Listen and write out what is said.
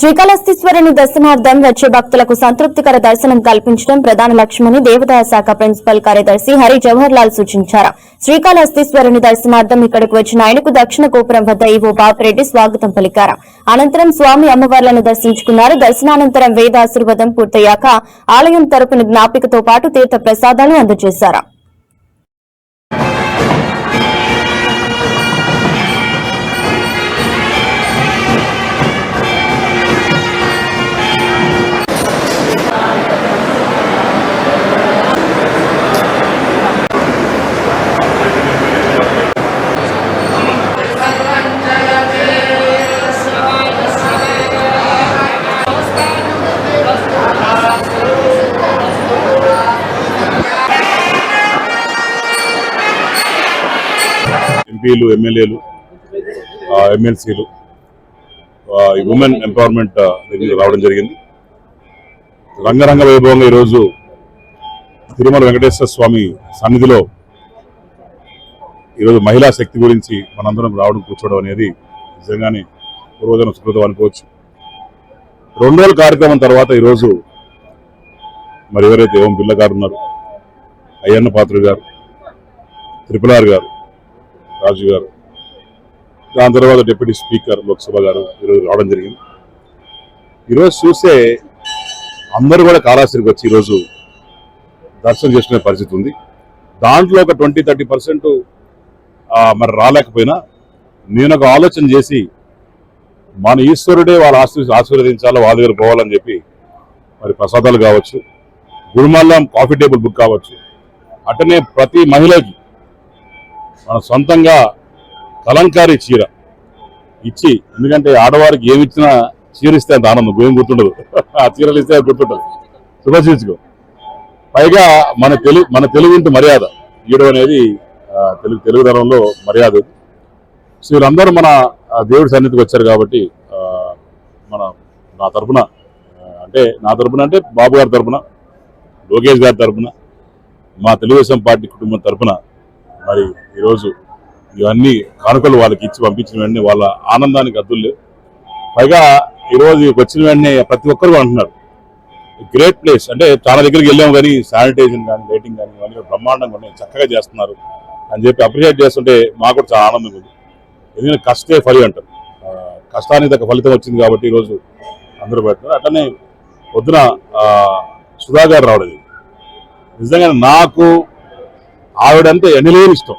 శ్రీకాళహస్తీశ్వరుని దర్శనార్థం వచ్చే భక్తులకు సంతృప్తికర దర్శనం కల్పించడం ప్రధాన లక్ష్యమని దేవాదాయ శాఖ ప్రిన్సిపల్ కార్యదర్శి హరి జవహర్ లాల్ సూచించారు. శ్రీకాళహస్తీశ్వరుని దర్శనార్థం ఇక్కడకు వచ్చిన ఆయనకు దక్షిణ గోపురం వద్ద ఈవో బాపిరెడ్డి స్వాగతం పలికారు. అనంతరం స్వామి అమ్మవార్లను దర్శించుకున్నారు. దర్శనానంతరం వేద ఆశీర్వాదం పూర్తయ్యాక ఆలయం తరపున జ్ఞాపికతో పాటు తీర్థ ప్రసాదాలు అందజేశారు. ఎంపీలు, ఎమ్మెల్యేలు, ఎమ్మెల్సీలు, ఉమెన్ ఎంపవర్మెంట్ రావడం జరిగింది. రంగరంగ వైభవంగా ఈరోజు తిరుమల వెంకటేశ్వర స్వామి సన్నిధిలో ఈరోజు మహిళా శక్తి గురించి మనందరం రావడం కూర్చోవడం అనేది నిజంగానే పూర్వజన సుకృతం అనుకోవచ్చు. 2 రోజుల కార్యక్రమం తర్వాత ఈరోజు మరి ఎవరైతే ఓం బిల్ల గారు ఉన్నారు, అయ్యన్న పాత్ర గారు, త్రిపులార్ గారు, రాజు గారు, దాని తర్వాత డిప్యూటీ స్పీకర్ లోక్సభ గారు ఈరోజు రావడం జరిగింది. ఈరోజు చూస్తే అందరూ కూడా కాళహస్తికి వచ్చి ఈరోజు దర్శనం చేసుకునే పరిస్థితి ఉంది. దాంట్లో ఒక 20-30% మరి రాలేకపోయినా నేను ఒక ఆలోచన చేసి మన ఈశ్వరుడే వాళ్ళ ఆశీర్వదించాలో వాళ్ళ దగ్గర పోవాలని చెప్పి మరి ప్రసాదాలు కావచ్చు, గురుమల్లం కాఫీ టేబుల్ బుక్ కావచ్చు, అట్టనే ప్రతి మహిళకి మన సొంతంగా కలంకారీ చీర ఇచ్చి, ఎందుకంటే ఆడవారికి ఏమి ఇచ్చినా చీర ఇస్తే అంత ఆనందం ఏం గుర్తుండదు, ఆ చీరలు ఇస్తే అది గుర్తుండదు, శుభశీర్చుకో. పైగా మన తెలుగుంటి మర్యాద ఇవ్వడం అనేది తెలుగుదనంలో మర్యాద. సో వీళ్ళందరూ మన దేవుడి సన్నిధికి వచ్చారు కాబట్టి నా తరఫున అంటే బాబు గారి తరఫున, లోకేష్ గారి తరఫున, మా తెలుగుదేశం పార్టీ కుటుంబం తరఫున మరి ఈరోజు ఇవన్నీ కానుకలు వాళ్ళకి ఇచ్చి పంపించిన వెంటనే వాళ్ళ ఆనందానికి అద్దులు లేవు. పైగా ఈరోజు వచ్చిన వెంటనే ప్రతి ఒక్కరు అంటున్నారు గ్రేట్ ప్లేస్, అంటే చాలా దగ్గరికి వెళ్ళాము కానీ శానిటైజేషన్ కానీ లైటింగ్ కానీ ఇవన్నీ బ్రహ్మాండంగా ఉన్నాయి, చక్కగా చేస్తున్నారు అని చెప్పి అప్రిషియేట్ చేస్తుంటే మాకు కూడా చాలా ఆనందంగా ఉంది. ఎందుకంటే కష్టే ఫలి అంటారు, కష్టానికి తగ్గ ఫలితం వచ్చింది కాబట్టి ఈరోజు అందరూ పెడతారు. అట్లనే పొద్దున సుధా గారు రావడం నిజంగా నాకు ఆవిడంటే ఎనలేని ఇష్టం.